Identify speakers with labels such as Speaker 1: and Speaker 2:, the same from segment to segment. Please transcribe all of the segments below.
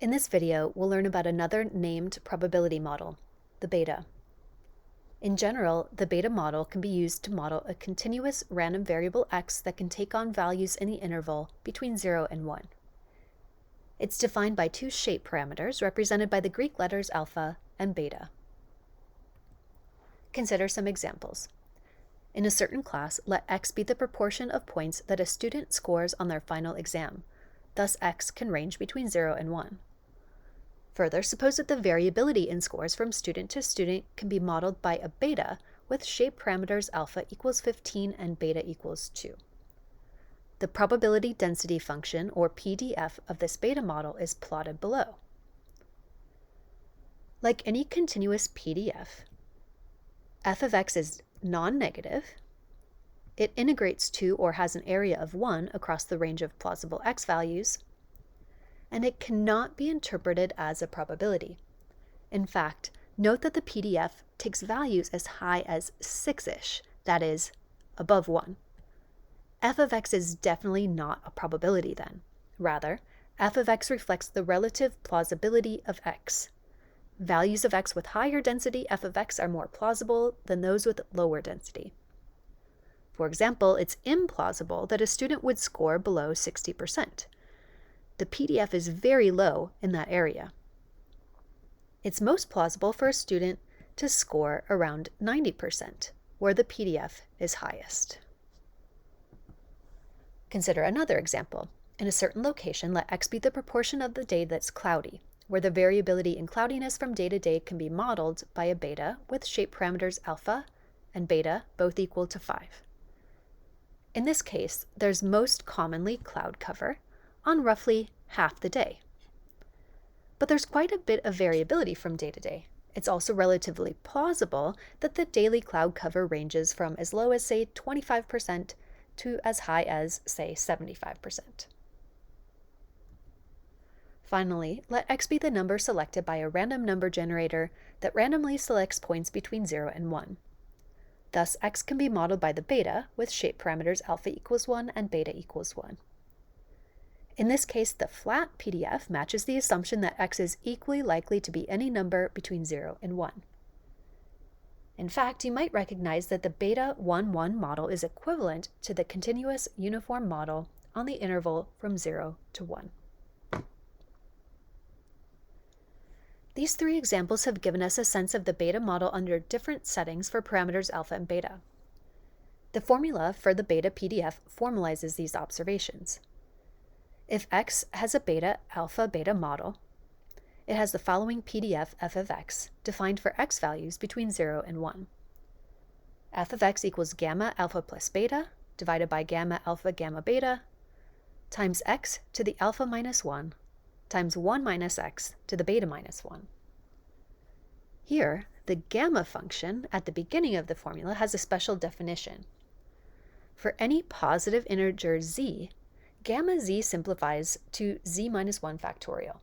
Speaker 1: In this video, we'll learn about another named probability model, the beta. In general, the beta model can be used to model a continuous random variable x that can take on values in the interval between 0 and 1. It's defined by two shape parameters represented by the Greek letters alpha and beta. Consider some examples. In a certain class, let x be the proportion of points that a student scores on their final exam. Thus, x can range between 0 and 1. Further, suppose that the variability in scores from student to student can be modeled by a beta with shape parameters alpha equals 15 and beta equals 2. The probability density function, or PDF, of this beta model is plotted below. Like any continuous PDF, f of x is non-negative. It integrates to or has an area of 1 across the range of plausible x values, and it cannot be interpreted as a probability. In fact, note that the PDF takes values as high as 6-ish, that is, above 1. F of x is definitely not a probability then. Rather, f of x reflects the relative plausibility of x. Values of x with higher density f of x are more plausible than those with lower density. For example, it's implausible that a student would score below 60%. The PDF is very low in that area. It's most plausible for a student to score around 90%, where the PDF is highest. Consider another example. In a certain location, let x be the proportion of the day that's cloudy, where the variability in cloudiness from day to day can be modeled by a beta with shape parameters alpha and beta both equal to 5. In this case, there's most commonly cloud cover on roughly half the day. But there's quite a bit of variability from day to day. It's also relatively plausible that the daily cloud cover ranges from as low as, say, 25% to as high as, say, 75%. Finally, let x be the number selected by a random number generator that randomly selects points between 0 and 1. Thus, x can be modeled by the beta with shape parameters alpha equals 1 and beta equals 1. In this case, the flat PDF matches the assumption that x is equally likely to be any number between 0 and 1. In fact, you might recognize that the beta 1-1 model is equivalent to the continuous uniform model on the interval from 0 to 1. These three examples have given us a sense of the beta model under different settings for parameters alpha and beta. The formula for the beta PDF formalizes these observations. If x has a beta alpha beta model, it has the following PDF f of x defined for x values between 0 and 1. F of x equals gamma alpha plus beta divided by gamma alpha gamma beta times x to the alpha minus 1 times 1 minus x to the beta minus 1. Here, the gamma function at the beginning of the formula has a special definition. For any positive integer z, gamma z simplifies to z minus 1 factorial.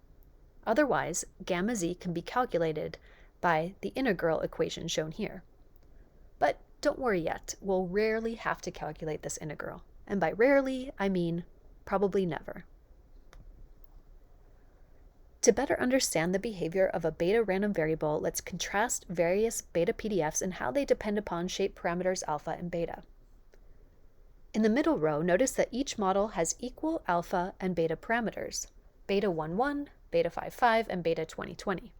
Speaker 1: Otherwise, gamma z can be calculated by the integral equation shown here. But don't worry yet, we'll rarely have to calculate this integral. And by rarely, I mean probably never. To better understand the behavior of a beta random variable, let's contrast various beta PDFs and how they depend upon shape parameters alpha and beta. In the middle row, notice that each model has equal alpha and beta parameters, beta 1-1, beta 5-5, and beta 20-20.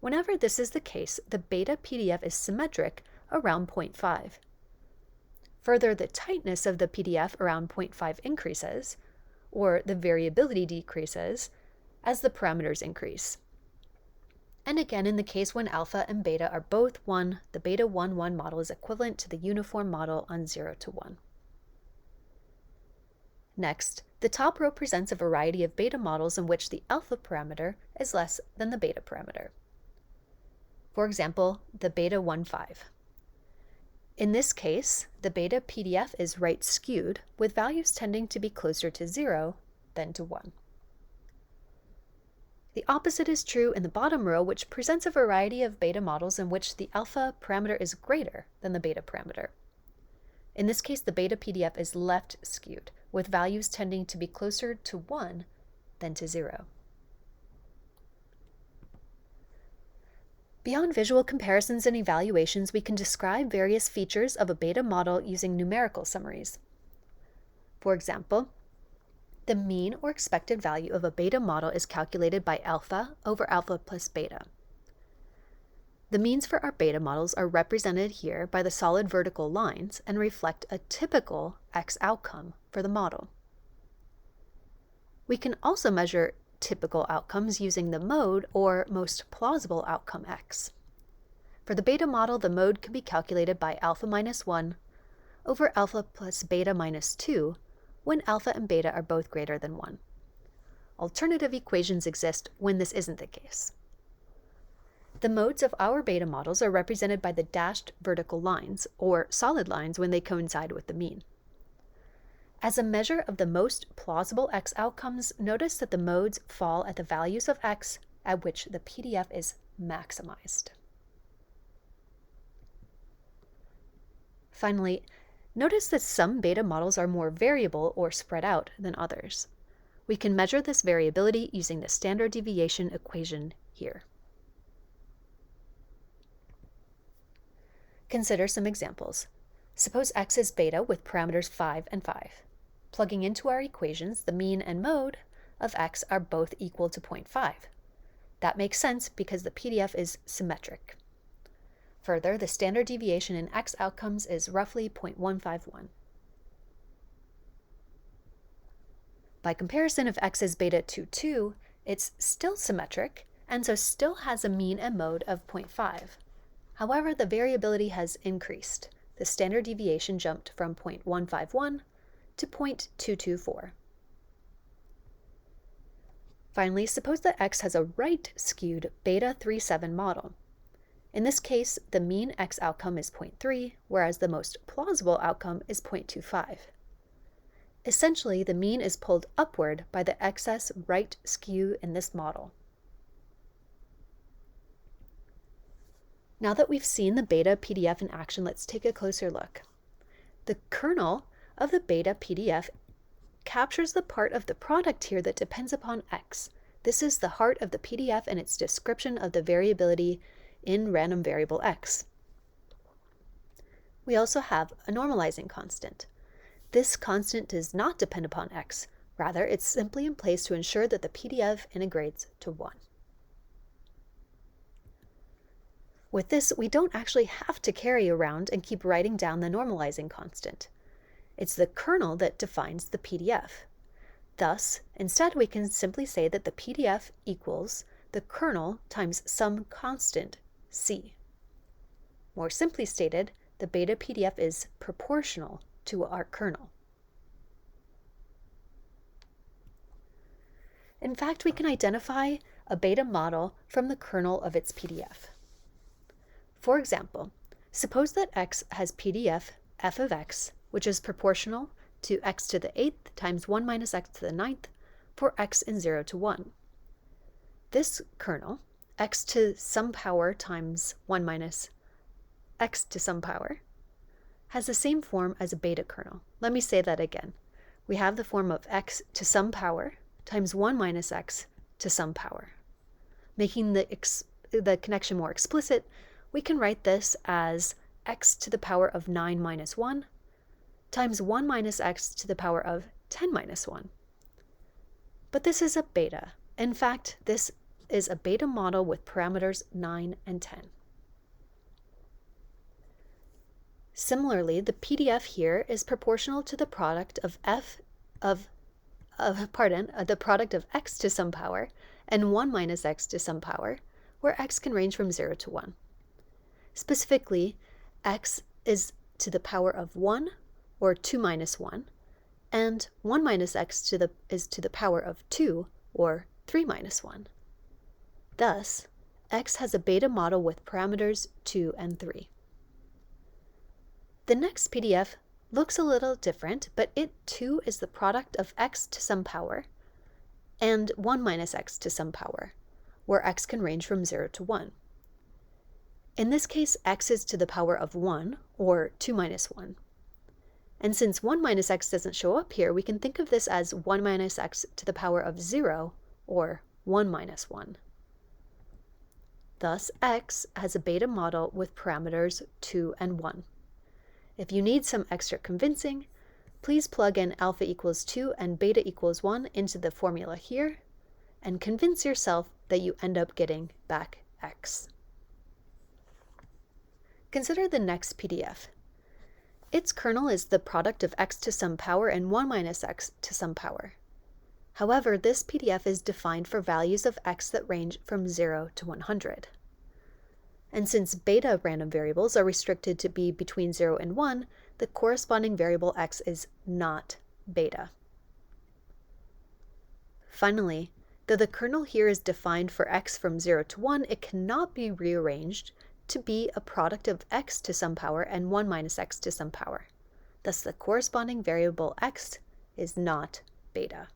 Speaker 1: Whenever this is the case, the beta PDF is symmetric around 0.5. Further, the tightness of the PDF around 0.5 increases, or the variability decreases, as the parameters increase. And again, in the case when alpha and beta are both 1, the beta 1-1 model is equivalent to the uniform model on 0 to 1. Next, the top row presents a variety of beta models in which the alpha parameter is less than the beta parameter. For example, the beta 1-5. In this case, the beta PDF is right skewed, with values tending to be closer to 0 than to 1. The opposite is true in the bottom row, which presents a variety of beta models in which the alpha parameter is greater than the beta parameter. In this case, the beta PDF is left skewed, with values tending to be closer to 1 than to 0. Beyond visual comparisons and evaluations, we can describe various features of a beta model using numerical summaries. For example, the mean or expected value of a beta model is calculated by alpha over alpha plus beta. The means for our beta models are represented here by the solid vertical lines and reflect a typical X outcome for the model. We can also measure typical outcomes using the mode or most plausible outcome X. For the beta model, the mode can be calculated by alpha minus 1 over alpha plus beta minus 2 when alpha and beta are both greater than 1. Alternative equations exist when this isn't the case. The modes of our beta models are represented by the dashed vertical lines, or solid lines when they coincide with the mean. As a measure of the most plausible X outcomes, notice that the modes fall at the values of X at which the PDF is maximized. Finally, notice that some beta models are more variable or spread out than others. We can measure this variability using the standard deviation equation here. Consider some examples. Suppose X is beta with parameters 5 and 5. Plugging into our equations, the mean and mode of X are both equal to 0.5. That makes sense because the PDF is symmetric. Further, the standard deviation in X outcomes is roughly 0.151. By comparison, if X is beta to 2, it's still symmetric, and so still has a mean and mode of 0.5. However, the variability has increased. The standard deviation jumped from 0.151 to 0.224. Finally, suppose that X has a right-skewed beta 3,7 model. In this case, the mean X outcome is 0.3, whereas the most plausible outcome is 0.25. Essentially, the mean is pulled upward by the excess right skew in this model. Now that we've seen the beta PDF in action, let's take a closer look. The kernel of the beta PDF captures the part of the product here that depends upon X. This is the heart of the PDF and its description of the variability in random variable X. We also have a normalizing constant. This constant does not depend upon X. Rather, it's simply in place to ensure that the PDF integrates to 1. With this, we don't actually have to carry around and keep writing down the normalizing constant. It's the kernel that defines the PDF. Thus, instead we can simply say that the PDF equals the kernel times some constant, C. More simply stated, the beta PDF is proportional to our kernel. In fact, we can identify a beta model from the kernel of its PDF. For example, suppose that X has PDF f of X, which is proportional to X to the 8th times 1 minus X to the 9th for X in 0 to 1. This kernel, X to some power times 1 minus X to some power, has the same form as a beta kernel. Let me say that again. We have the form of X to some power times 1 minus X to some power. Making the connection more explicit, we can write this as X to the power of 9 minus 1 times 1 minus X to the power of 10 minus 1. But this is a beta. In fact, this is a beta model with parameters 9 and 10. Similarly, the PDF here is proportional to the product of the product of X to some power and 1 minus X to some power, where X can range from 0 to 1. Specifically, X is to the power of 1 or 2 minus 1, and 1 minus X is to the power of 2 or 3 minus 1. Thus, X has a beta model with parameters 2 and 3. The next PDF looks a little different, but it too is the product of X to some power and 1 minus X to some power, where X can range from 0 to 1. In this case, X is to the power of 1, or 2 minus 1. And since 1 minus X doesn't show up here, we can think of this as 1 minus X to the power of 0, or 1 minus 1. Thus, x has a beta model with parameters 2 and 1. If you need some extra convincing, please plug in alpha equals 2 and beta equals 1 into the formula here, and convince yourself that you end up getting back x. Consider the next PDF. Its kernel is the product of x to some power and 1 minus x to some power. However, this PDF is defined for values of x that range from 0 to 100. And since beta random variables are restricted to be between 0 and 1, the corresponding variable x is not beta. Finally, though the kernel here is defined for x from 0 to 1, it cannot be rearranged to be a product of x to some power and 1 minus x to some power. Thus, the corresponding variable x is not beta.